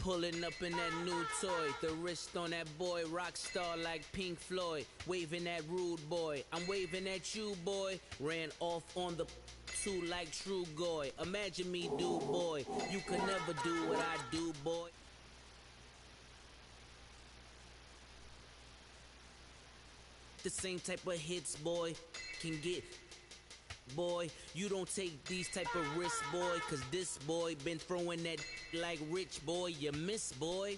Pulling up in that new toy, the wrist on that boy, rock star like Pink Floyd, waving at rude boy, I'm waving at you boy, ran off on the two like true goy, imagine me do boy, you could never do what I do boy. The same type of hits boy can get. Boy, you don't take these type of risks, boy, cause this boy been throwing that like rich boy, you miss, boy.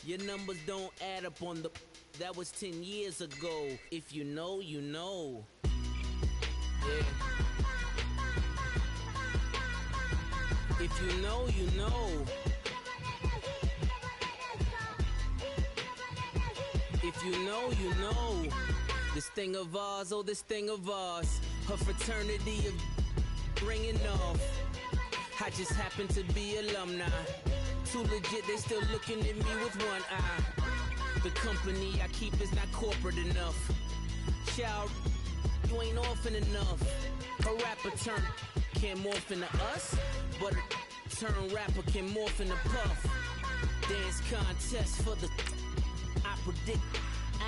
Your numbers don't add up on the, that was 10 years ago. If you know, you know. Yeah. If you know, you know. If you know, you know. This thing of ours, oh this thing of ours. Her fraternity of ringing off. I just happen to be alumni. Too legit, they still looking at me with one eye. The company I keep is not corporate enough. Child, you ain't orphan enough. A rapper turn can't morph into us, but a turn rapper can morph into Puff. Dance contest for the I predict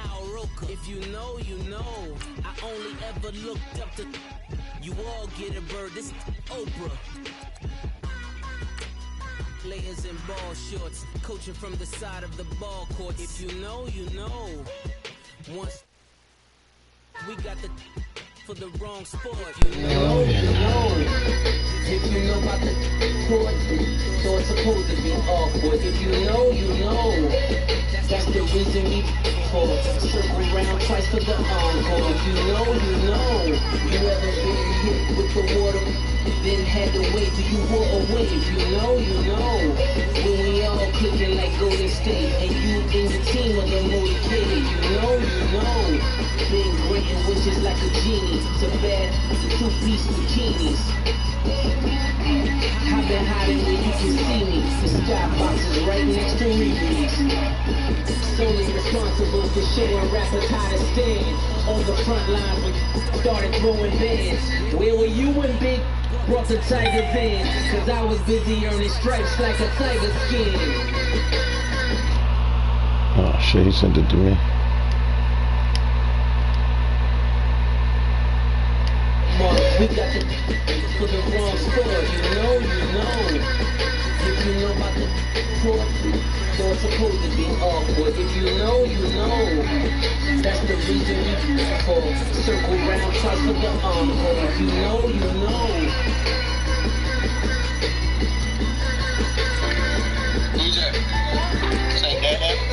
Al Roker. If you know, you know. I only ever looked up to you all get a bird. This Oprah. Layers in ball shorts, coaching from the side of the ball court. If you know, you know. Once we got the for the wrong sport. If you know, you know. If you know about the court, so it's supposed to be awkward. If you know, you know. That's the reason we circle round twice for the encore. If you know, you know. You ever been hit with the water, then had to wait till you wore away. If you know, you know. When we all clicking like Golden State, and you and your team are the motivated. You know, you know. Being great and wishes like a genie. It's a bad two-piece bikinis. I've been hiding where you can see me. The skybox is right next to Reeves. Solely responsible for showing rappers how to stand on the front lines when you started throwing bands. Where were you when Big brought the Tiger van? Cause I was busy earning stripes like a tiger skin. Oh shit, he sent it to me. We got the for the wrong sport, you know, you know. If you know about the court, so it's supposed to be awkward. If you know, you know. That's the reason we for circle round twice for the encore. If you know, you know. DJ, say that.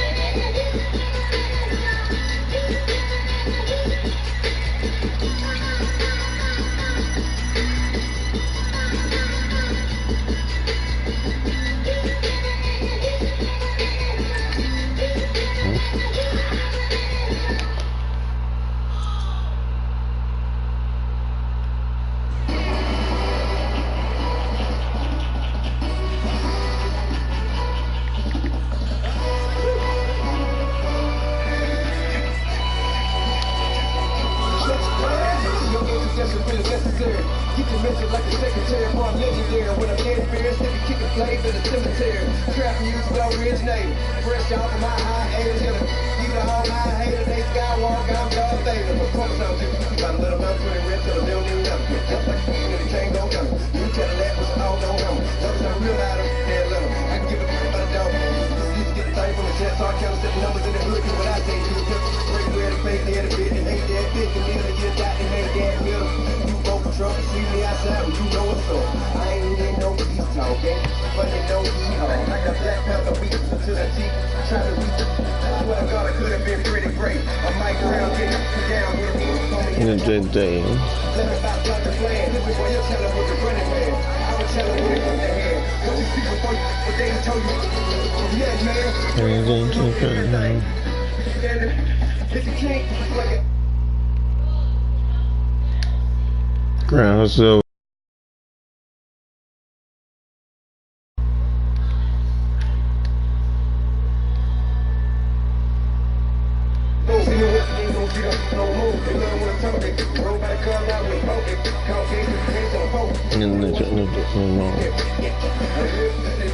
Get your mention like a secretary, I'm legendary. When I'm dead fierce, they be kicking flames in the cemetery. Trap music originated, fresh off of my high age. Even all my haters, they skywalk, I'm Darth Vader. But promise I'll do, about a little mountain to the rest till they don't even know. Just like a and the chain gon' come. You tell that was all gon' come. Lovers I'm real out of dead level. I can give a about a dog. Used to get the thing from the chest, so I count the numbers in the hood. Cause what I say to the pistol, break where the face, they had a bit, and hate that bitch. And then they just got and hate that middle. Truck, see me outside when you know what's up. I ain't even no peace talk, okay? But they know he hard. Like a Black Panther beat to the teeth, try to reach. I swear to God, it could have been pretty great. I might around getting down with me. Good day. Let me about the plan. This is what you're telling with the running man. I would tell him what it was their hand. What you see before you, what they told you. Yeah, man. If you can't, like it. Ground so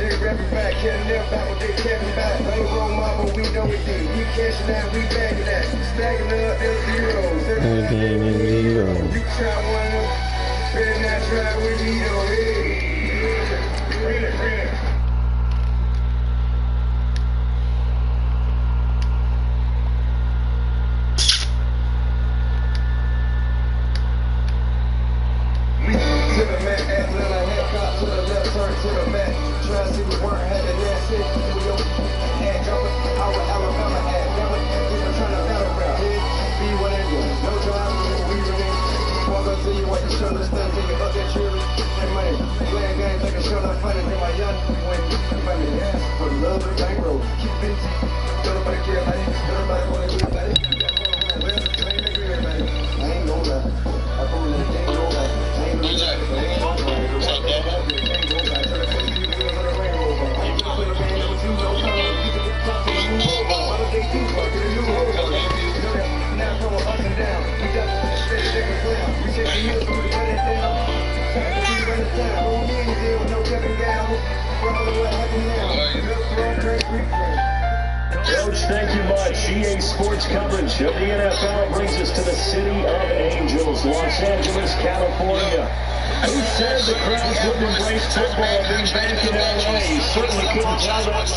They rapping back, can't never back what they everything. We cashing out, we bagging that. Stacking up them zeros. Everything is zero. You try one of them, better not try with me though. Hey, bring it. To the mat, Atlanta, head cop to the left, turn to the back. Try to see what work, had the last hit. New York, head jumping, our Alabama hat. Never, people trying to battle rap. Be whatever, no drive, we renege. Walk up to you at the shoulder, stand to you, up that jury. And money, playing games like a shoulder, funny. Then my young when money, for the love of the bankroll. Keep it, don't nobody care about it, don't nobody want to do about it. Well, I ain't agree about it. I ain't gonna lie. I told you, I ain't gonna lie. Coach, thank you much. G.A.T Sports coverage of the NFL brings us to the city of Angels, Los Angeles, California. Who said the crowds would embrace football being back in L.A.? Certainly couldn't tell that.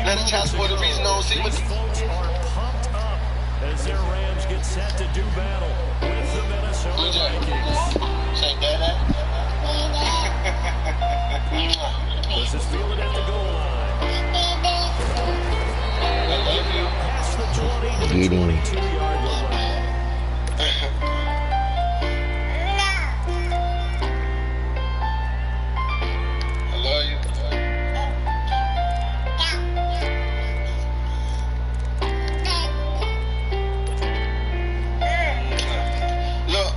Let the child support the reason on see what Folks are pumped up as their Rams get set to do battle with the Minnesota Vikings. Say that. This is fielded at the goal line. I love you. Past the 20 to the 22-yard line. I love you. Look,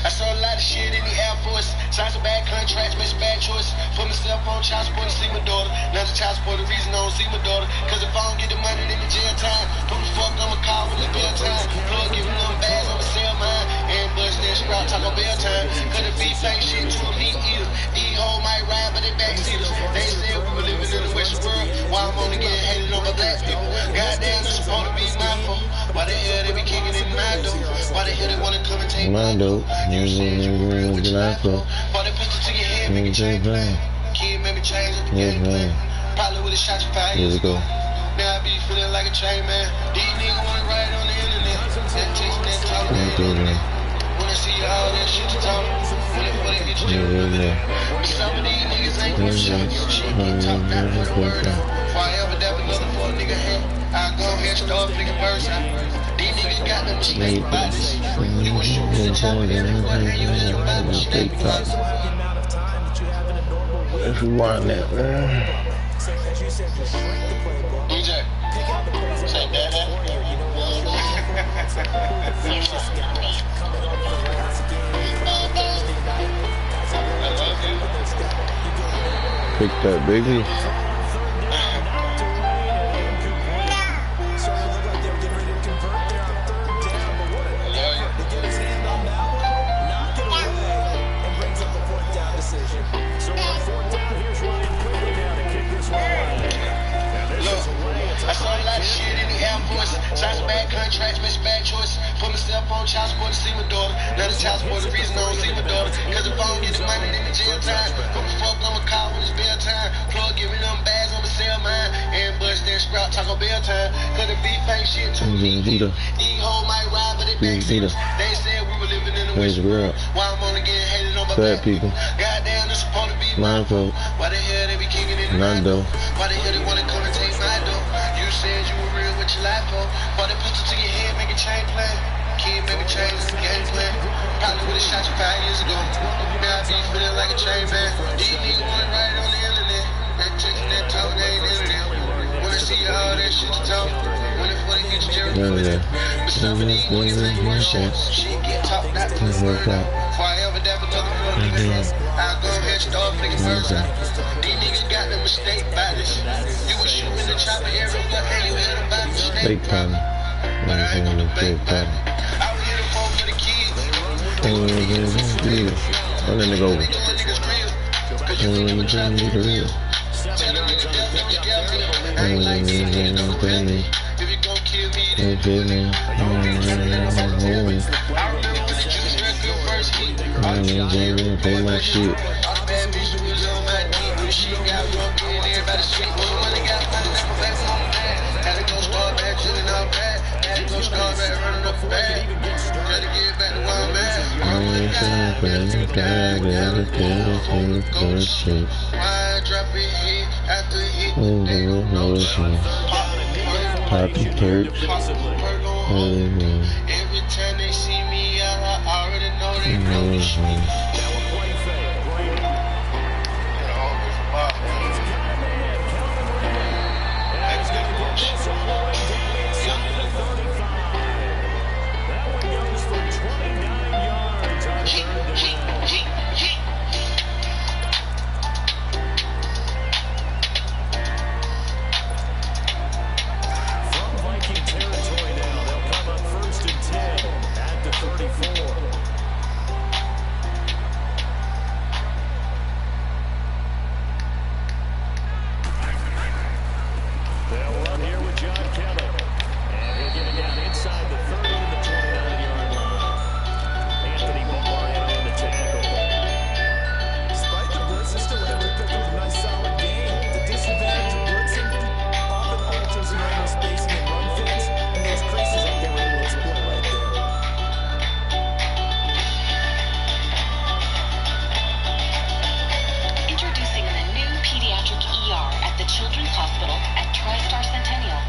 I saw a lot of shit in the Air Force. Signed some bad contracts, made some bad choices. Put myself on child support to see my daughter. Now the child support the reason I don't see my daughter. Cause if I don't get the money, then the jail time. Who the fuck I'ma call when it's bail time? Plug giving them bags, I'ma sell mine. And bust that sprout, talk on bail time. Cause the beef ain't shit to a meat eater. These hoes might ride, but they backseaters. They said we were living in the Western world. While I'm only getting hated on by black people. Goddamn, it's supposed to be my fault. Why the hell they be kicking in my door? Why the hell they wanna come and take my dough? You said you were real with your life, though. Why they pistol to your head, make it change plan? Kid made me change up the game plan. Probably would've shot you 5 years ago. Now I be feeling like a train man. These niggas wanna ride on the internet. That chasing that talking. Wanna see all that shit you talk. When they get you but some of these niggas ain't gonna show you. Shit get talked out for the word out. Before I ever dab another for a nigga head, I go ahead and start flicking birds out. These niggas got them mistake bodies. You was shooting the chopper everywhere, and you just about to mistake bodies. Let's rewind that, man. DJ, say that. I love you. Pick that, baby. I saw a lot of shit in the Air Force. Signed some bad contracts, made some bad choices. Put myself on child support to see my daughter. Now the child support the reason I don't see my daughter. Cause if I don't get the money, then the jail time. Who the fuck I'ma call when it's bail time? Plug giving them bags, I'ma sell mine. And bust that sprout, talk on bail time. Cause the beef ain't shit to me. These hoes might ride, but they backseaters. They said we were living in the Western world. Why I'm only getting hated on my Bad black people. Goddamn, it's supposed to be my fault. Why the hell they be kicking in my door? Why the hell they wanna come and take my door? You said you were real with your life, ho. Bought a pistol to your head, make a chain plan. Kid made me change the game plan. Probably would've shot you 5 years ago. Now I be feeling like a chain man. These niggas wanna ride it on the internet. That texting, that talking, they ain't internet. Wanna see all that shit you talk. Wanna for the get you Jerry. But some of these niggas ain't gonna show. Shit get talked out to the word out. Before I ever dab another for a nigga head, I'll go ahead and start flicking birds out. These niggas got the mistake bodies. You was shooting the chopper everywhere, and you hit about the snake problem. But I ain't gonna bake body. I was here to phone for the kids. Run that nigga over. If you That's it, man. Pay my shit. Poppy perks. Every time they see me, I already know they coming. From Viking territory now, they'll come up 1st and 10 at the 34. They'll run here with John Kelly. And he'll get it down inside the 30 to the 29-yard line. Anthony Barr in on the tackle. Despite the blitz, they're still able to pick up a nice solid game. The disadvantage of blitzing often alters the amount of spacing and run fits, and those creases out there were able to exploit right there. Introducing the new pediatric ER at the Children's Hospital at TriStar Centennial.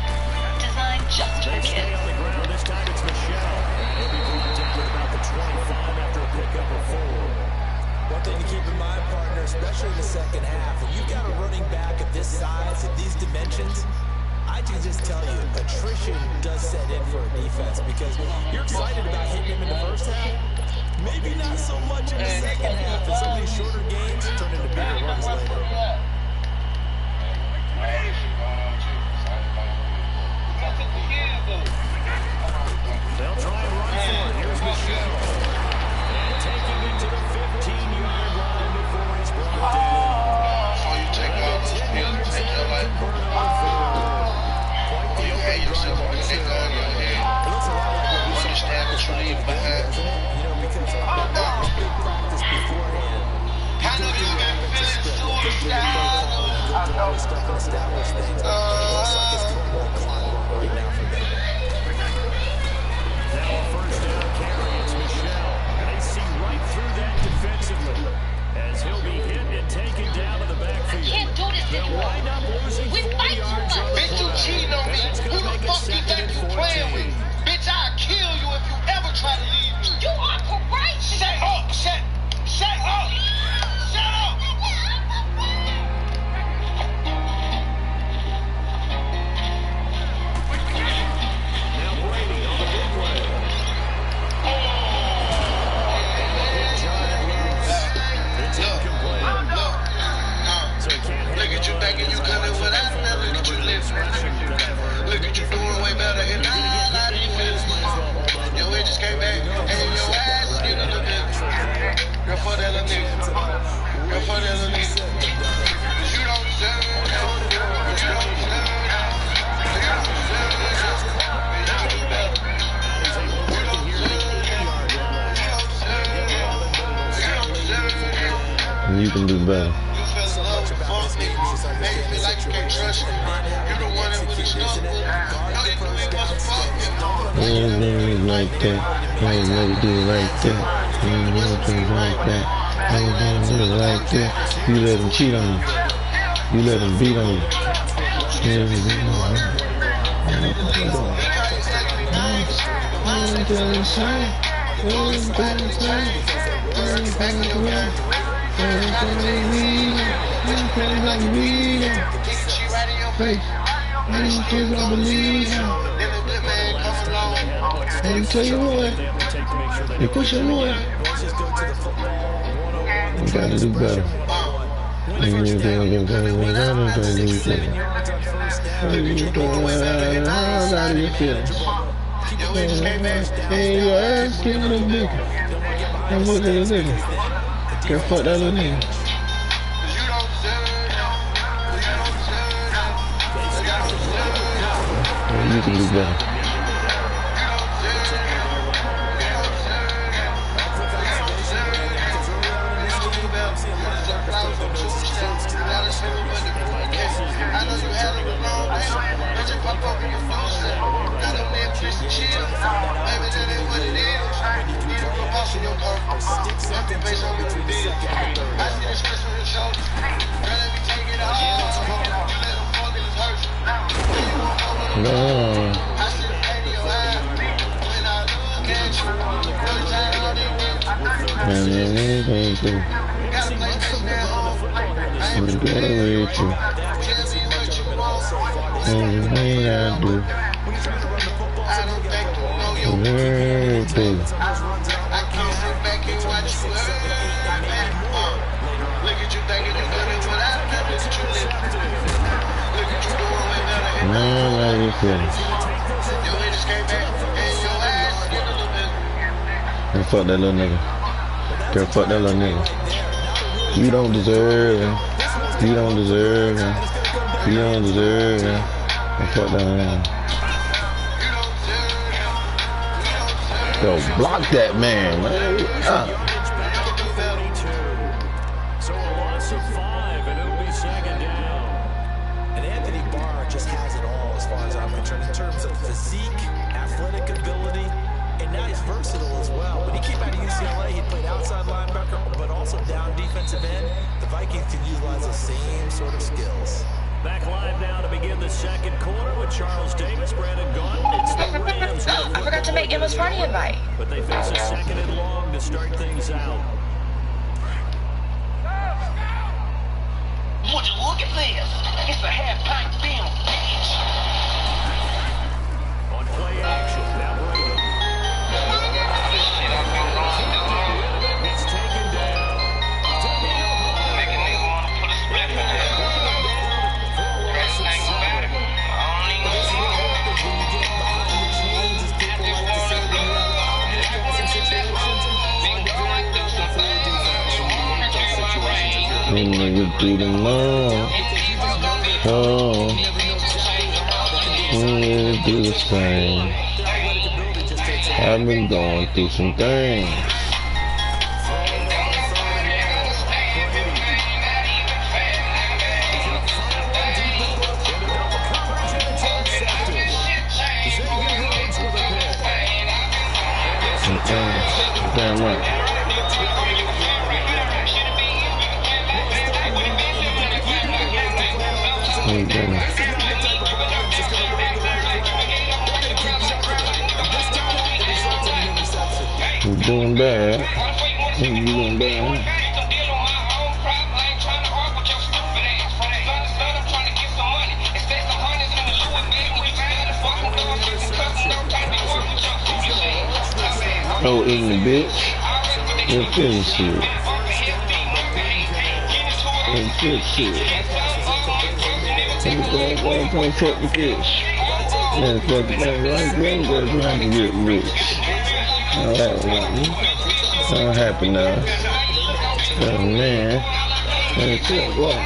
Designed just for They stay kids. on the ground. This time it's Michelle. He'll be brought down at about the 25 after a pickup of 4. One thing to keep in mind, partner, especially in the second half, when you've got a running back of this size, at these dimensions, I can just tell you, attrition does set in for a defense because you're excited about hitting him in the first half. Maybe not so much in the second half, and some of these shorter games turn into bigger runs later. They'll try and run for it. Here's Michelle. And taking it to the 15-yard line before he's brought down. Before you take all those pills, take your life. You hate yourself when they go on your head. Understand what you leave behind. I know you got feelings suicidal. Now a first down carry. It's Michelle. And they see right through that defensively as he'll be hit and taken down to the backfield. Can't do this They'll anymore. wind up losing We 4 fight too yards much. on the Bitch, you play. cheating on me. That's Who gonna the make it fuck you 2nd think and you 14. playing with? Bitch, I'll kill you if you ever try to leave me. You are correct. Shut up! Shut up! Shut up! Now Brady on the big play. It's incomplete. So he can't hit Look at you it. thinking you coming without nothing. Look at you listening. Look at you doing way better than all I do. Your edges came back and your ass is getting a little bit. Girl, for that little nigga. Girl, for that little nigga. 'Cause you don't deserve that. You don't deserve that. You don't deserve that. You don't do better. You don't deserve that. You don't deserve that. You don't deserve that. You can do better. You fell in love with fuck niggas. Made you feel like you can't trust me. You the one that really stuck with me. No, you knew it wasn't fuck me. Everything like that. I ain't never do it like that. I ain't never do it like that. I ain't never do it like that. You let him cheat on you. You let him beat on you. She right in your face. I don't believe him. Then a good man come along. Let me tell you what. You push your lawyer. You gotta do better. You gotta do better. Out of your feelings. Your edges came back. Hey, your ass getting a little bigger. I'm looking at this nigga. Can't fuck that little nigga. 'Cause you don't deserve that. You don't deserve that. You don't deserve that. You can do better. see your purse. Let me pay some of the deal. I see the stress on your shoulders. Girl, let me take it off. You let them fuck in his hurts. No. I see the pain in your eyes. When I look at you, every time all they want. Got a PlayStation at home. I ain't with you. tell me what you want. Everything I do. I don't think you know your Everything. I can't sit back and watch you hurt. Look at you thinking you're doing what I done. Look at you living. Look at you doing way better. Man, how you feeling? Your haters came back and your ass get a little bit. And fuck that little nigga. Girl, fuck that little nigga. You don't deserve it. You don't deserve it. You don't deserve it. And fuck that man. Yo, block that man, man. So a loss of 5, and it'll be second down. And Anthony Barr just has it all as far as I'm concerned in terms of physique, athletic ability, and now he's versatile as well. When he came out of UCLA, he played outside linebacker, but also down defensive end. The Vikings can utilize the same sort of skills. Back live now to begin the second quarter with Charles Davis, Brandon Gaudin. It's the Rams. Oh, I forgot to make Emma's party invite. But they face a second and long to start things out. Would you look at this? It's a half-pint film. On play action, now Brady. It's taken down. Making nigga wanna put a split in there. First thing about it, I don't even Nigga do the most. Oh, nigga do the same. I've been going through some things. Damn right. You're doing bad. You're doing bad. Oh, ignorant bitch. You're finished shit. You're finished shit. I'm gonna fuck the fish. Man, fuck the thing right there. I'm trying to get rich. Don't happen now. Oh, man. That's it. What?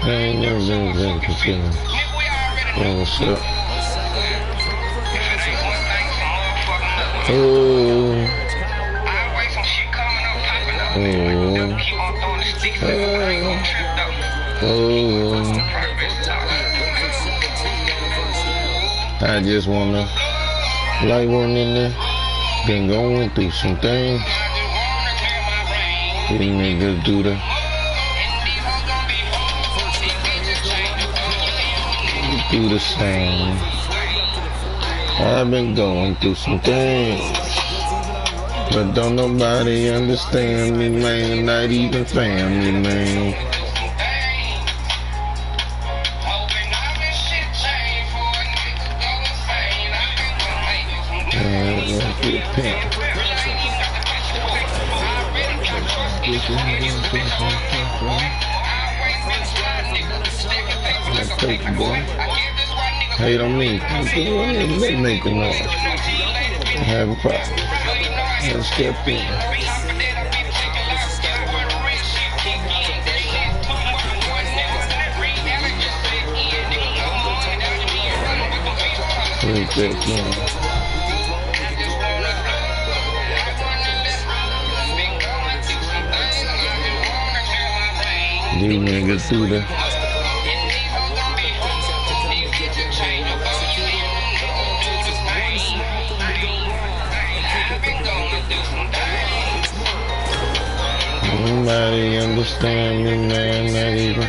I ain't never been very confused. What's up? Oh. Oh. I just wanna like one in there. Been going through some things. These niggas do the same. I've been going through some things, but don't nobody understand me, man. Not even family, man. Hate on me. They make the noise. Have a problem. Let's step in. These niggas do the somebody understand me, man, not even.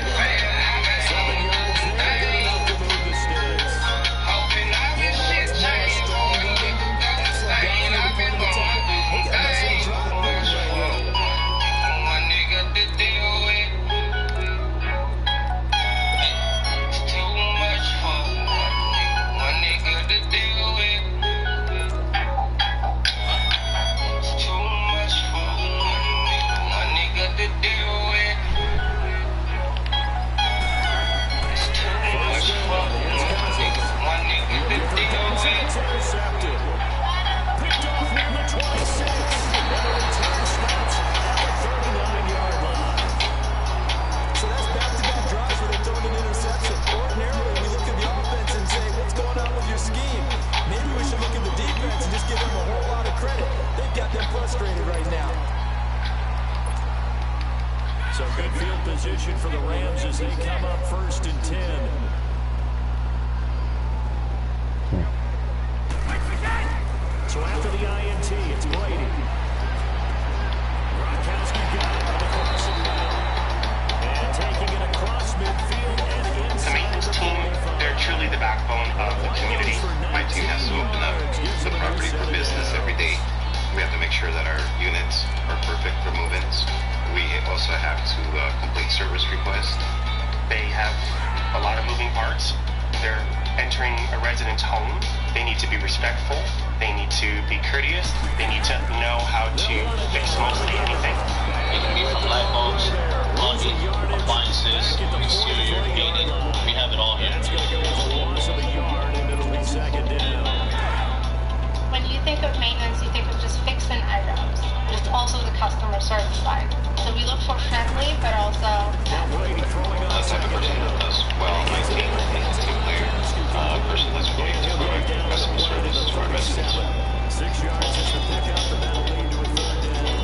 So good field position for the Rams as they come up 1st and 10. So after the INT, it's Brady. Gronkowski got it on the crossing route. And taking it across midfield and inside. The maintenance team, they're truly the backbone of the community. My team has to open up the property for business every day. We have to make sure that our units are perfect for move-ins. We also have to complete service requests. They have a lot of moving parts. They're entering a resident's home. They need to be respectful. They need to be courteous. They need to know how to fix mostly anything. It can be from light bulbs, laundry, appliances, exterior painting. We have it all here. When you think of maintenance, you think of just fixing items. There's also the customer service side. So we look for friendly, but also That's type of person that does well on my team. It's a team player. A person that's willing to provide customer service to our residents. 6 yards is the pickup, and that'll lead to a 3rd down.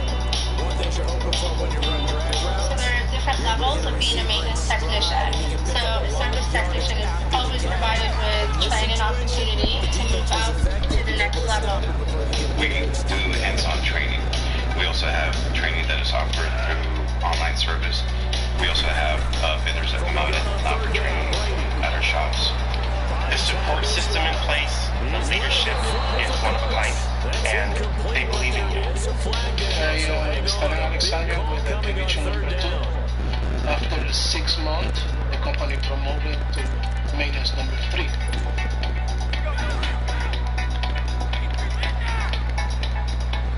One thing you're hoping for when you run drag routes. so there are different levels of being a maintenance technician. So a service technician is always provided with training opportunity to move up to the next level. We do hands-on training. We also have training that is offered through online service. We also have vendors that come out and offer training at our shops. The support system in place, the leadership is one of a kind, and they believe in you. Started Alexander with the division number 2. After 6 months, the company promoted to maintenance number 3.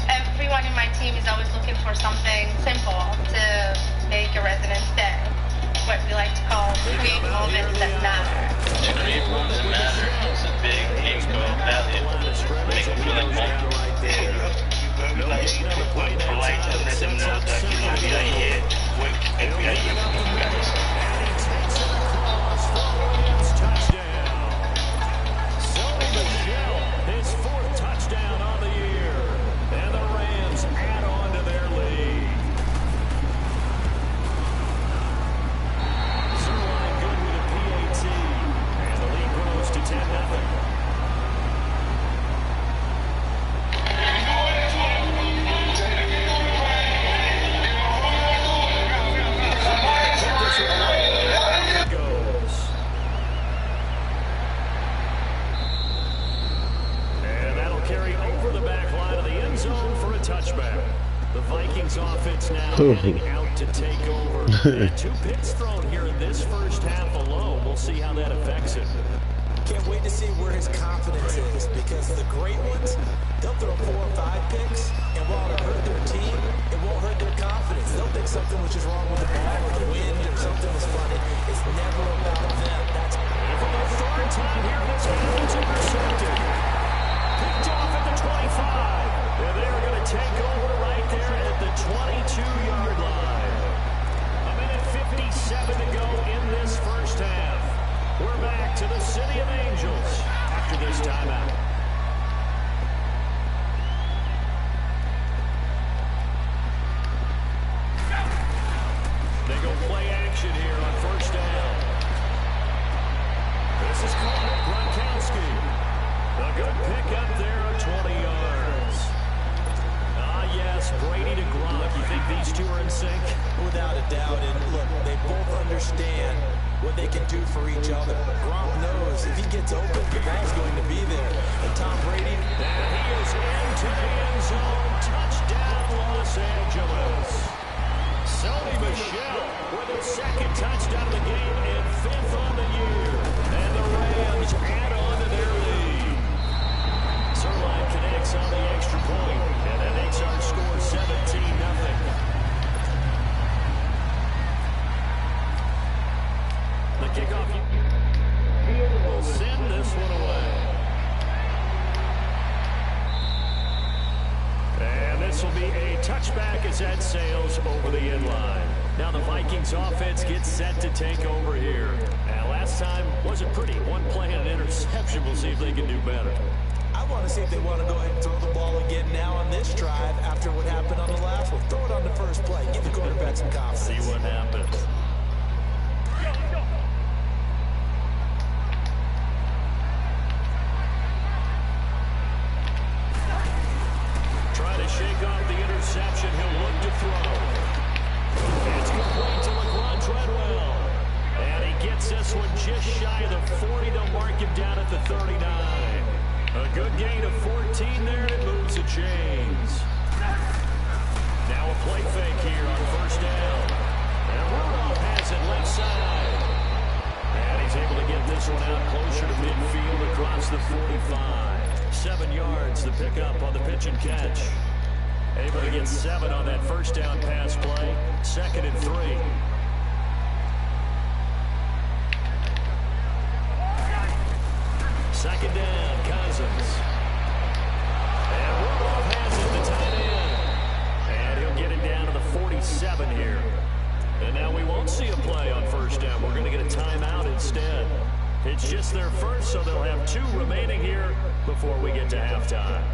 Everyone in my team is always looking for something simple to make a resident's day. What we like to call create moments that matter. To create moments that matter is a big G.O.A.T value. Make them feel like home. Very nice to polite and let them know that we are here, work, and we are here for you guys. His 4th touchdown on the year. And the Rams add on to their lead. Zerline good with a P.A.T. And the lead grows to 10-0. The Vikings offense now heading out to take over. 2 picks thrown here in this first half alone. We'll see how that affects it. Can't wait to see where his confidence is, because the great ones, they'll throw 4 or 5 picks, and while it'll hurt their team, it won't hurt their confidence. They'll think something was just wrong with the ball or the wind or something was funny. It's never about them. That's for the 3rd time here, this game is intercepted. Picked off at the 25. And they're going to take over right there at the 22-yard line. A minute 57 to go in this first half. We're back to the City of Angels after this timeout. They go play action here on 1st down. This is called Gronkowski. A good pick up there of 20 yards. Yes, Brady to Gronk. You think these two are in sync? Without a doubt. And look, they both understand what they can do for each other. Gronk knows if he gets open, the ball's going to be there. And Tom Brady, and he is into the end zone. Touchdown, Los Angeles. Sony Michel with his second touchdown of the game and 5th on the year. And the Rams add on to their lead. Zerline connects on the extra point, and that makes our score 17-0. The kickoff will send this one away. And this will be a touchback as that sails over the end line. Now the Vikings offense gets set to take over here. And last time wasn't pretty. One play and an interception. We'll see if they can do better. I want to see if they want to go ahead and throw the ball again now on this drive after what happened on the last one. Throw it on the first play. Give the quarterback some confidence. See what happens. Try to shake off the interception. He'll look to throw. It's complete to LaQuan Treadwell. And he gets this one just shy of the 40. They'll mark him down at the 39. A good gain of 14 there, and it moves the chains. Now a play fake here on first down. And Rudolph has it left side. And he's able to get this one out closer to midfield across the 45. 7 yards, the pickup on the pitch and catch. Able to get 7 on that first down pass play. 2nd and 3. Second down, Cousins. And Rudolph has it, the tight end. And he'll get it down to the 47 here. And now we won't see a play on first down. We're going to get a timeout instead. It's just their first, so they'll have 2 remaining here before we get to halftime.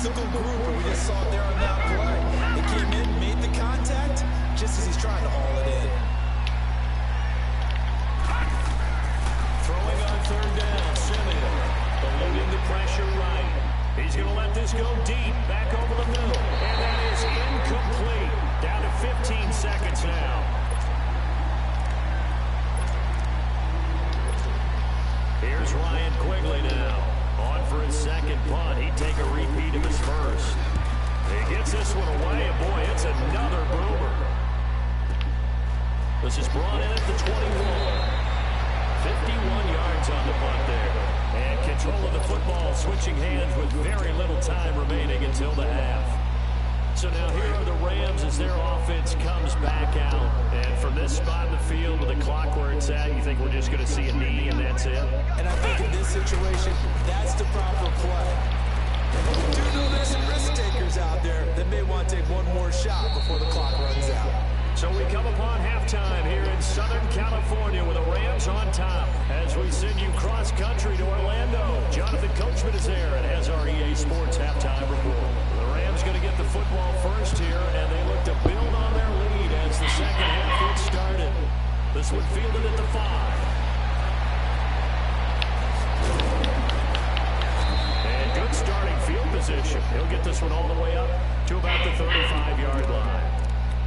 physical group, and we just saw it there on that play. He came in, made the contact, just as he's trying to haul it in. Throwing on third down, Simeon. Eluding the pressure right. He's going to let this go deep, back over the middle. And that is incomplete. Down to 15 seconds now. Here's Ryan Quigley now. On for his second punt. He'd take a repeat of his first. He gets this one away, and boy, it's another boomer. This is brought in at the 21. 51 yards on the punt there. And control of the football switching hands with very little time remaining until the half. So now here are the Rams as their offense comes back out. And from this spot in the field with the clock where it's at, you think we're just going to see a knee and that's it? And I think in this situation, that's the proper play. You do know there's some risk takers out there that may want to take one more shot before the clock runs out. So we come upon halftime here in Southern California with the Rams on top as we send you cross-country to Orlando. Jonathan Coachman is there and has our EA Sports halftime report. The Rams going to get the football first here, and they look to build on their lead as the second half gets started. This one fielded at the 5. And good starting field position. He'll get this one all the way up to about the 35-yard line.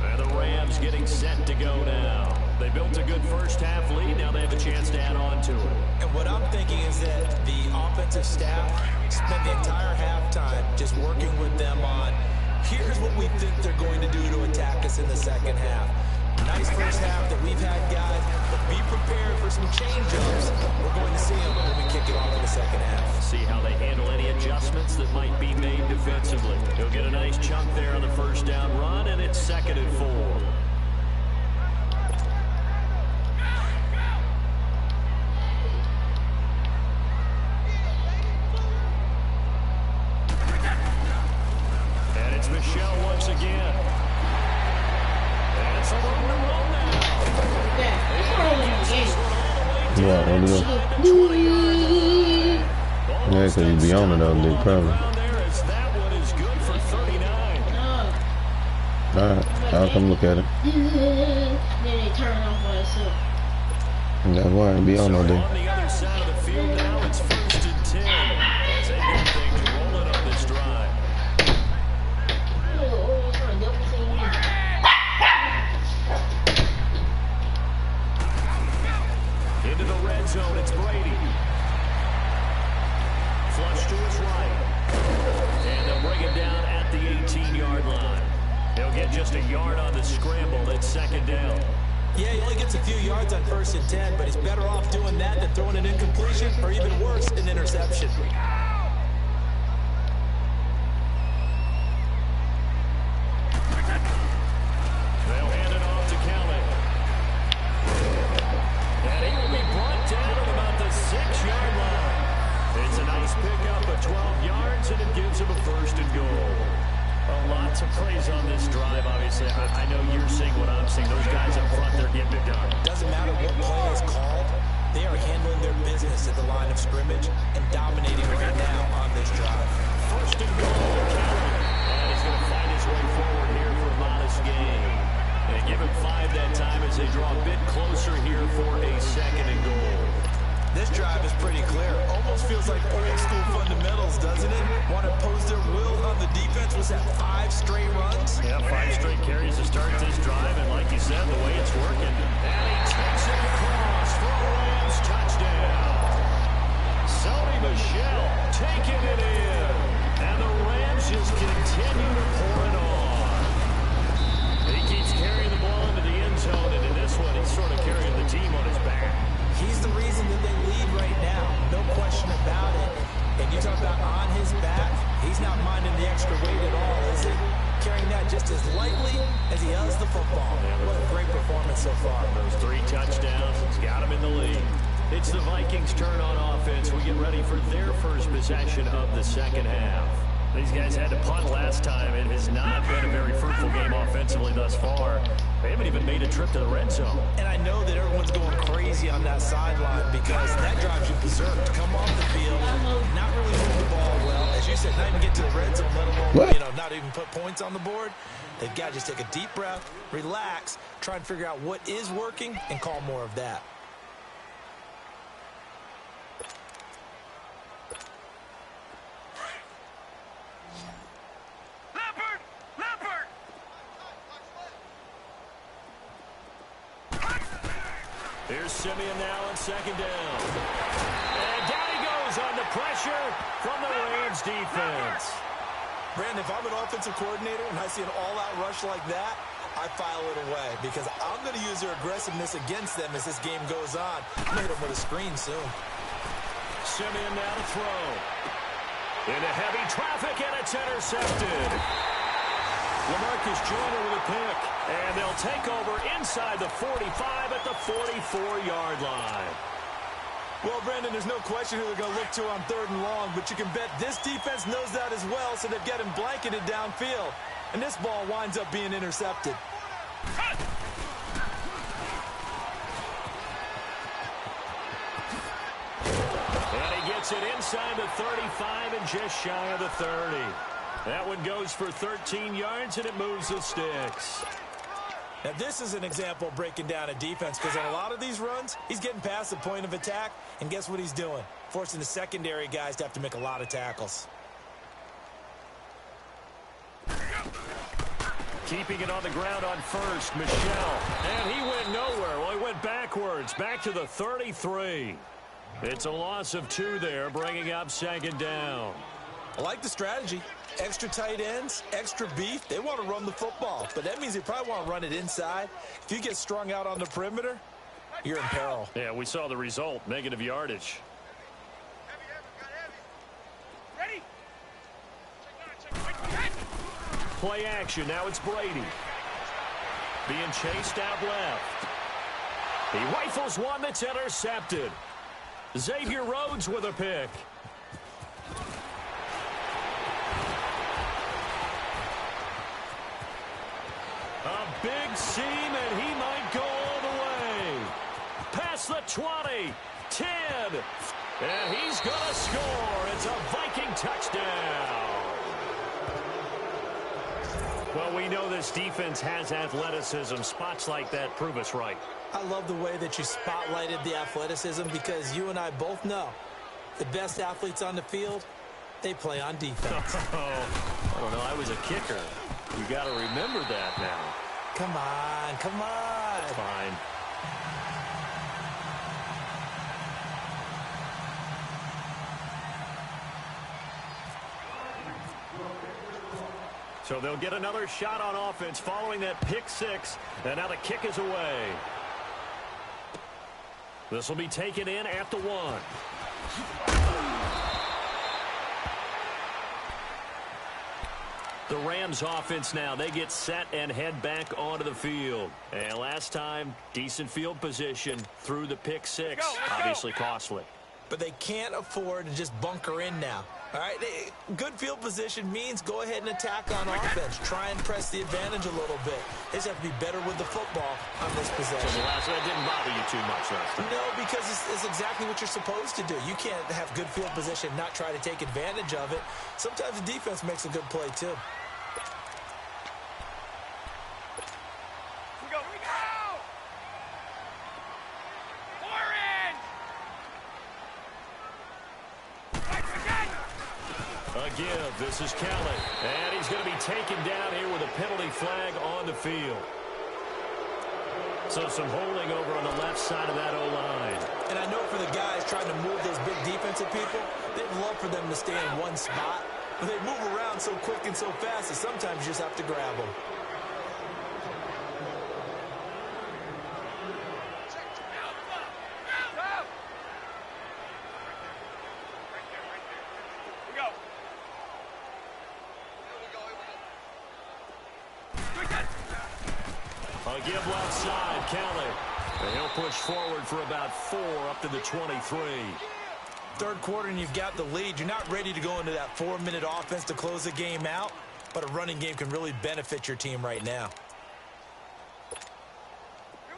And the Rams getting set to go now. They built a good first half lead. Now they have a chance to add on to it. And what I'm thinking is that the offensive staff spent the entire halftime just working with them on, here's what we think they're going to do to attack us in the second half. Nice first half that we've had, guys, but be prepared for some change-ups. We're going to see them when we kick it off in the second half. See how they handle any adjustments that might be made defensively. He'll get a nice chunk there on the first down run, and it's 2nd and 4. And it's Michelle once again. And it's a run to run now. Yeah, because he'd be on it all day, probably. Alright, I'll come look at it. That's why I'd be on all day. On the other side of the field now, it's 1st and 10 as they get things rolling on this drive. Into the red zone, it's Brady. Flush to his right. And they'll bring him down at the 18-yard line. They'll get just a yard on the scramble. It's 2nd down. Yeah, he only gets a few yards on 1st and 10, but he's better off doing that than throwing an incompletion, or even worse, an interception. They'll hand it off to Kelly. And he will be brought down at about the 6-yard line. It's a nice pickup of 12 yards, and it gives him a 1st and goal. Lots of praise on this drive, obviously. I know you're seeing what I'm seeing. Those guys up front, they're getting it done. Doesn't matter what play is called. They are handling their business at the line of scrimmage and dominating right now on this drive. 1st and goal, Kelly. And he's going to find his way forward here for a modest gain. They give him 5 that time as they draw a bit closer here for a 2nd and goal. This drive is pretty clear. Almost feels like old school fundamentals, doesn't it? Want to impose their will on the defense. Was that 5 straight runs? Yeah, 5 straight carries to start this drive, and like you said, the way it's working. And he takes it across for a Rams touchdown. Sony Michel taking it in. And the Rams just continue to pour it on. He keeps carrying the ball into the end zone, and in this one, he's sort of carrying the team on his back. He's the reason that they lead right now. No question about it. And you talk about on his back, he's not minding the extra weight at all, is he? Carrying that just as lightly as he does the football. What a great performance so far. Those 3 touchdowns, he's got him in the lead. It's the Vikings' turn on offense. We get ready for their first possession of the second half. These guys had to punt last time. It has not been a very fruitful game offensively thus far. They haven't even made a trip to the red zone. And I know that everyone's going crazy on that sideline because that drives you berserk to come off the field, not really move the ball well. As you said, not even get to the red zone, let alone how to even put points on the board, they've got to just take a deep breath, relax, try and figure out what is working, and call more of that. Here's Simeon now on second down. And down he goes under pressure from the Rams defense. Brandon, if I'm an offensive coordinator and I see an all-out rush like that, I file it away because I'm going to use their aggressiveness against them as this game goes on. I'm going to hit them with a screen soon. Simeon now to throw. Into heavy traffic, and it's intercepted. LaMarcus Joyner with a pick, and they'll take over inside the 45 at the 44-yard line. Well, Brandon, there's no question who they're going to look to on 3rd and long, but you can bet this defense knows that as well, so they've got him blanketed downfield. And this ball winds up being intercepted. And he gets it inside the 35 and just shy of the 30. That one goes for 13 yards, and it moves the sticks. Now, this is an example of breaking down a defense because on a lot of these runs, he's getting past the point of attack, and guess what he's doing? Forcing the secondary guys to have to make a lot of tackles. Keeping it on the ground on first, Michel. And he went nowhere. Well, he went backwards, back to the 33. It's a loss of 2 there, bringing up second down. I like the strategy. Extra tight ends, extra beef. They want to run the football, but that means they probably want to run it inside. If you get strung out on the perimeter, you're in peril. Yeah, we saw the result, negative yardage. Ready? Play action, now it's Brady. Being chased out left. He rifles one that's intercepted. Xavier Rhodes with a pick. A big seam, and he might go all the way. Past the 20, 10, and he's going to score. It's a Viking touchdown. Well, we know this defense has athleticism. Spots like that prove us right. I love the way that you spotlighted the athleticism because you and I both know the best athletes on the field, they play on defense. I don't know. I was a kicker. You got to remember that now. Come on, come on. Fine. So they'll get another shot on offense following that pick 6, and now the kick is away. This will be taken in at the 1. The Rams offense now, they get set and head back onto the field. And last time, decent field position through the pick 6. Obviously costly. But they can't afford to just bunker in now. All right, good field position means go ahead and attack on offense. Try and press the advantage a little bit. They just have to be better with the football on this possession. So the last one didn't bother you too much last time. No, because it's exactly what you're supposed to do. You can't have good field position and not try to take advantage of it. Sometimes the defense makes a good play, too. Give. This is Kelly. And he's going to be taken down here with a penalty flag on the field. So some holding over on the left side of that O-line. And I know for the guys trying to move those big defensive people, they'd love for them to stay in one spot. But they move around so quick and so fast that sometimes you just have to grab them. A give left side, Kelly. And he'll push forward for about 4 up to the 23. Third quarter and you've got the lead. You're not ready to go into that 4-minute offense to close the game out, but a running game can really benefit your team right now.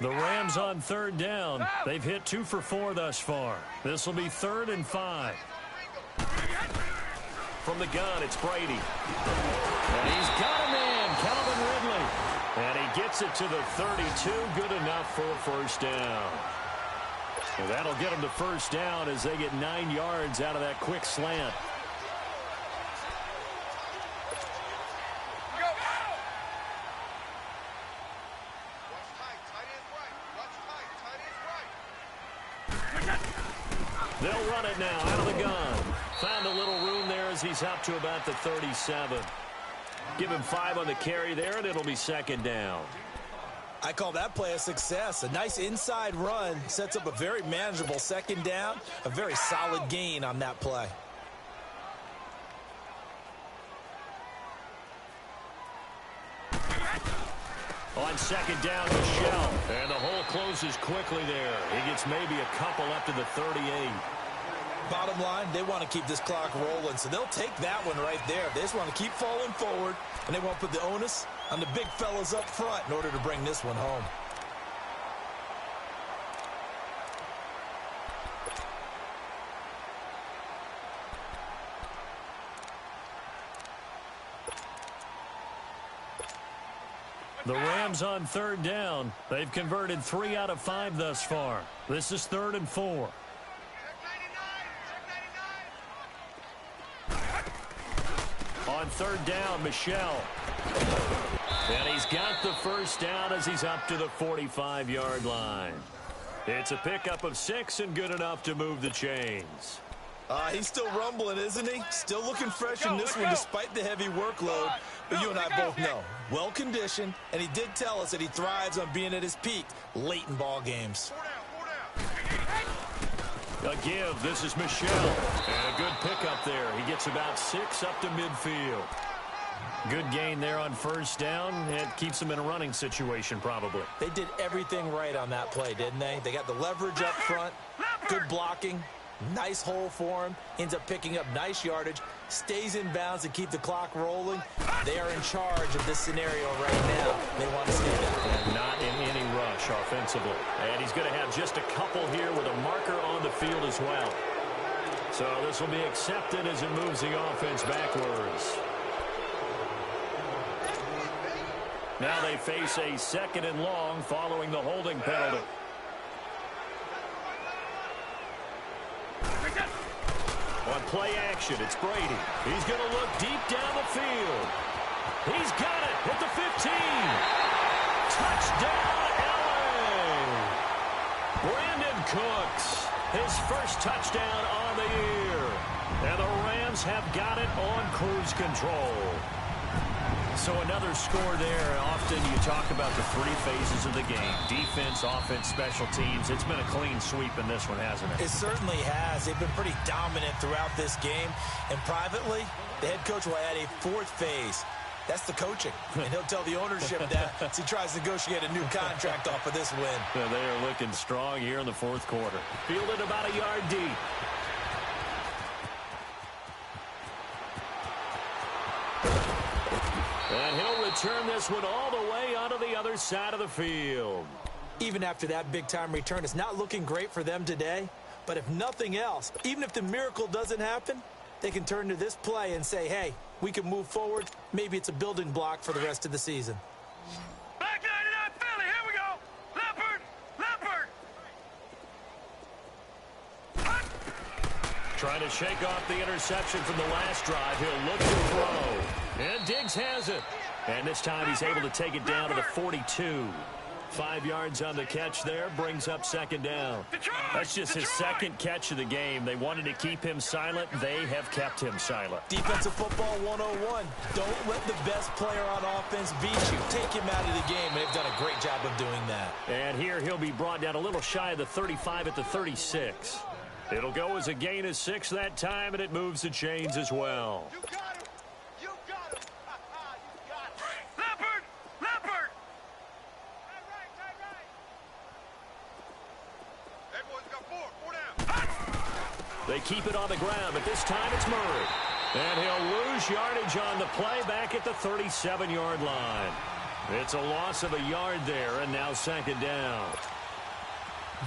The Rams on 3rd down. They've hit 2 for 4 thus far. This will be 3rd and 5. From the gun, it's Brady. And he's got him in, Calvin Ridley. And he gets it to the 32, good enough for a first down. So that'll get him to first down as they get 9 yards out of that quick slant. They'll run it now out of the gun. Found a little room there as he's up to about the 37. Give him 5 on the carry there, and it'll be second down. I call that play a success. A nice inside run sets up a very manageable second down. A very solid gain on that play. On second down, Michelle. And the hole closes quickly there. He gets maybe a couple up to the 38. Bottom line, they want to keep this clock rolling, so they'll take that one right there. They just want to keep falling forward, and they want to put the onus on the big fellas up front in order to bring this one home. The Rams on third down. They've converted 3 out of 5 thus far. This is 3rd and 4. On third down, Michelle. And he's got the first down as he's up to the 45-yard line. It's a pickup of 6 and good enough to move the chains. He's still rumbling, isn't he? Still looking fresh in this one despite the heavy workload. But you and I both know, well-conditioned, and he did tell us that he thrives on being at his peak late in ball games. A give. This is Michelle. And a good pickup there. He gets about 6 up to midfield. Good gain there on first down. It keeps them in a running situation probably. They did everything right on that play, didn't they? They got the leverage up front, good blocking, nice hole for him, ends up picking up nice yardage, stays in bounds to keep the clock rolling. They are in charge of this scenario right now. They want to stay there. And not in any rush offensively. And he's going to have just a couple here with a marker on the field as well. So this will be accepted as it moves the offense backwards. Now they face a 2nd and long following the holding penalty. On play action, it's Brady. He's going to look deep down the field. He's got it at the 15. Touchdown, LA. Brandon Cooks, his first touchdown on the year. And the Rams have got it on cruise control. So another score there. Often you talk about the 3 phases of the game. Defense, offense, special teams. It's been a clean sweep in this one, hasn't it? It certainly has. They've been pretty dominant throughout this game. And privately, the head coach will add a 4th phase. That's the coaching. And he'll tell the ownership that as he tries to negotiate a new contract off of this win. Yeah, they are looking strong here in the 4th quarter. Fielded about a yard deep. And he'll return this one all the way onto the other side of the field. Even after that big-time return, it's not looking great for them today. But if nothing else, even if the miracle doesn't happen, they can turn to this play and say, hey, we can move forward. Maybe it's a building block for the rest of the season. Back 99 Philly, here we go. Leopard. Trying to shake off the interception from the last drive. He'll look to throw. And Diggs has it. And this time he's able to take it down to the 42. 5 yards on the catch there, brings up 2nd down. That's just his 2nd catch of the game. They wanted to keep him silent. They have kept him silent. Defensive football 101. Don't let the best player on offense beat you. Take him out of the game, and they've done a great job of doing that. And here he'll be brought down a little shy of the 35 at the 36. It'll go as a gain of 6 that time, and it moves the chains as well. You got him. You got him. You got him. Leopard. Leopard. Tight right. That boy's got 4 down. They keep it on the ground, but this time it's Murray. And he'll lose yardage on the play back at the 37-yard line. It's a loss of a yard there, and now 2nd down.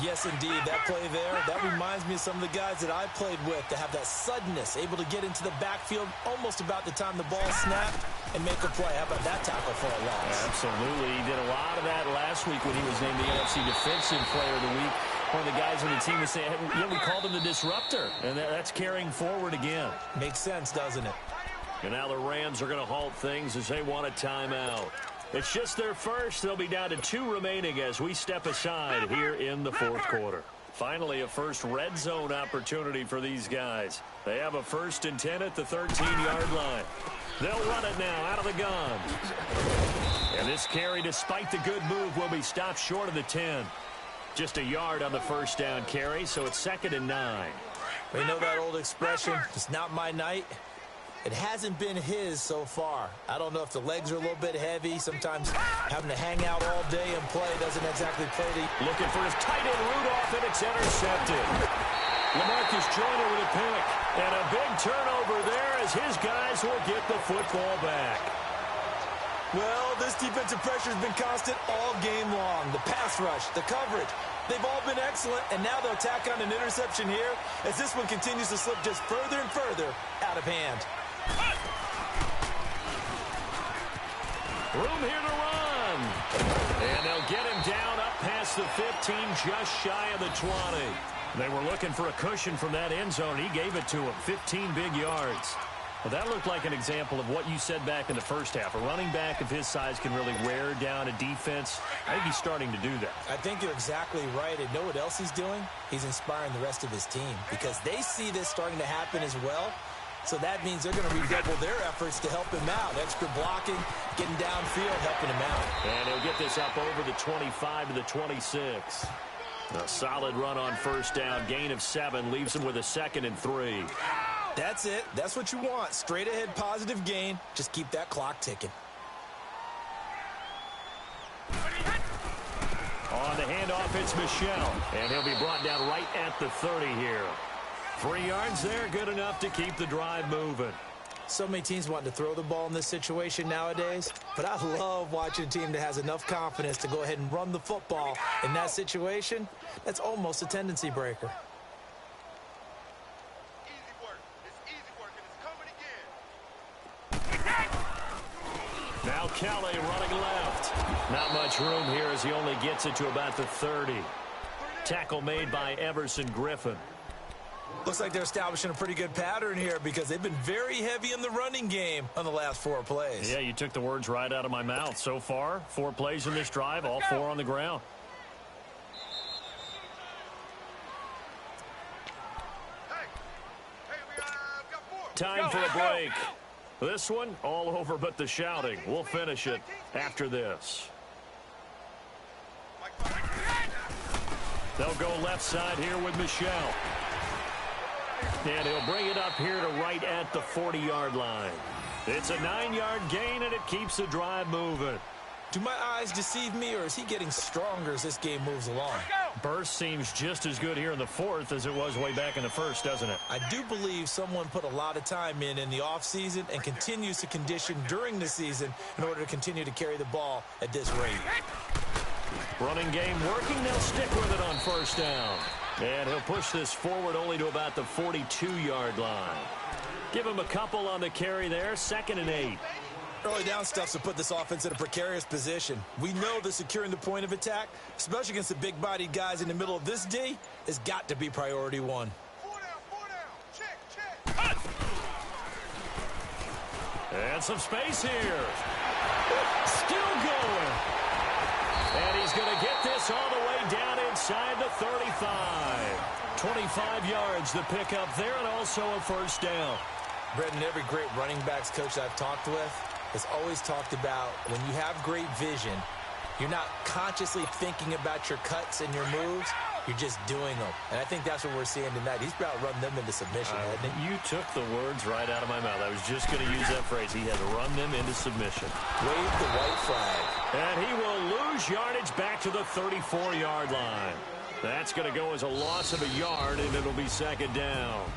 Yes, indeed. That play there, that reminds me of some of the guys that I played with to have that suddenness, able to get into the backfield almost about the time the ball snapped and make a play. How about that tackle for a loss? Absolutely. He did a lot of that last week when he was named the NFC Defensive Player of the Week. One of the guys on the team was saying, yeah, we called him the disruptor, and that's carrying forward again. Makes sense, doesn't it? And now the Rams are going to halt things as they want a timeout. It's just their first. They'll be down to 2 remaining as we step aside here in the 4th quarter. Finally, a first red zone opportunity for these guys. They have a 1st and 10 at the 13-yard line. They'll run it now out of the gun. And this carry, despite the good move, will be stopped short of the 10. Just a yard on the first down carry, so it's 2nd and 9. We know that old expression, it's not my night. It hasn't been his so far. I don't know if the legs are a little bit heavy. Sometimes having to hang out all day and play doesn't exactly play the... Looking for his tight end Rudolph, and it's intercepted. LaMarcus Joyner with a pick. And a big turnover there as his guys will get the football back. Well, this defensive pressure has been constant all game long. The pass rush, the coverage, they've all been excellent, and now they'll tack on an interception here as this one continues to slip just further and further out of hand. Room here to run. And they'll get him down up past the 15, just shy of the 20. They were looking for a cushion from that end zone. He gave it to him, 15 big yards. Well, that looked like an example of what you said back in the first half. A running back of his size can really wear down a defense. I think he's starting to do that. I think you're exactly right. And know what else he's doing? He's inspiring the rest of his team because they see this starting to happen as well. So that means they're going to redouble their efforts to help him out. Extra blocking, getting downfield, helping him out. And he'll get this up over the 25 to the 26. A solid run on first down. Gain of 7 leaves him with a 2nd and 3. That's it. That's what you want. Straight ahead positive gain. Just keep that clock ticking. On the handoff, it's Michel. And he'll be brought down right at the 30 here. 3 yards there, good enough to keep the drive moving. So many teams want to throw the ball in this situation nowadays, but I love watching a team that has enough confidence to go ahead and run the football in that situation. That's almost a tendency breaker. Now Kelly running left. Not much room here as he only gets it to about the 30. Tackle made by Everson Griffin. Looks like they're establishing a pretty good pattern here because they've been very heavy in the running game on the last 4 plays. Yeah, you took the words right out of my mouth. So far, 4 plays in this drive, all 4 on the ground. Time for a break. This one, all over but the shouting. We'll finish it after this. They'll go left side here with Michel. And he'll bring it up here to right at the 40-yard line. It's a 9-yard gain, and it keeps the drive moving. Do my eyes deceive me, or is he getting stronger as this game moves along? Burst seems just as good here in the 4th as it was way back in the 1st, doesn't it? I do believe someone put a lot of time in the offseason and continues to condition during the season in order to continue to carry the ball at this rate. Running game working. They'll stick with it on first down. And he'll push this forward only to about the 42-yard line. Give him a couple on the carry there. 2nd and 8. Early down stuff's to put this offense in a precarious position. We know that securing the point of attack, especially against the big-bodied guys in the middle of this D, has got to be priority 1. And some space here. Still going. And he's going to get this all the way down inside the 35. 25 yards the pickup there, and also a first down. Brendan, every great running backs coach I've talked with has always talked about when you have great vision, you're not consciously thinking about your cuts and your moves. You're just doing them. And I think that's what we're seeing tonight. He's about to run them into submission, hasn't he? You took the words right out of my mouth. I was just going to use that phrase. He had to run them into submission. Wave the white flag. And he will lose yardage back to the 34-yard line. That's going to go as a loss of a yard, and it'll be 2nd down.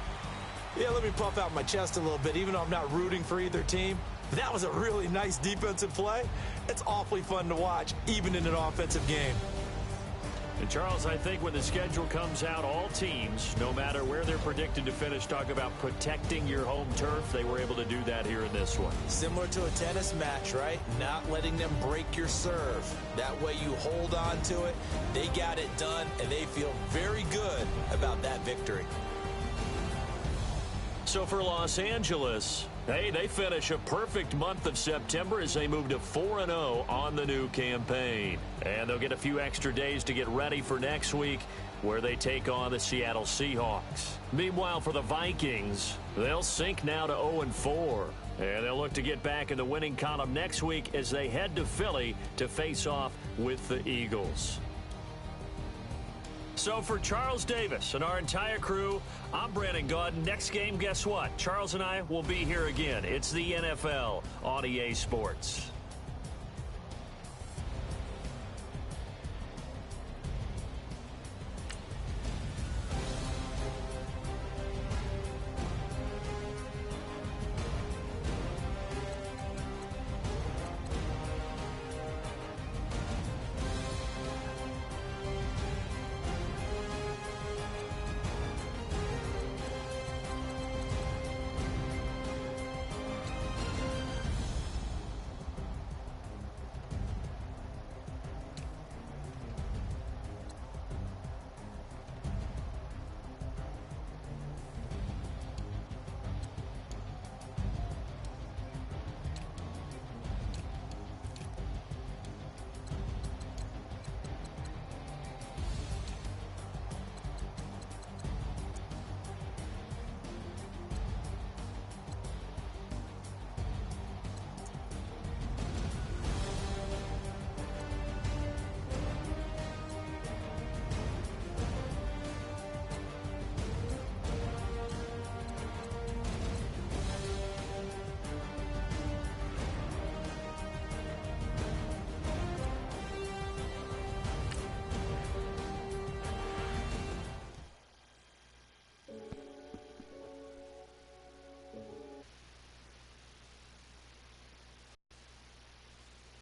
Yeah, let me puff out my chest a little bit, even though I'm not rooting for either team. That was a really nice defensive play. It's awfully fun to watch, even in an offensive game. And Charles, I think when the schedule comes out, all teams, no matter where they're predicted to finish, talk about protecting your home turf. They were able to do that here in this one. Similar to a tennis match, right? Not letting them break your serve. That way you hold on to it. They got it done, and they feel very good about that victory. So for Los Angeles, hey, they finish a perfect month of September as they move to 4-0 on the new campaign. And they'll get a few extra days to get ready for next week, where they take on the Seattle Seahawks. Meanwhile, for the Vikings, they'll sink now to 0-4. And they'll look to get back in the winning column next week as they head to Philly to face off with the Eagles. So for Charles Davis and our entire crew, I'm Brandon Gaudin. Next game, guess what? Charles and I will be here again. It's the NFL on EA Sports.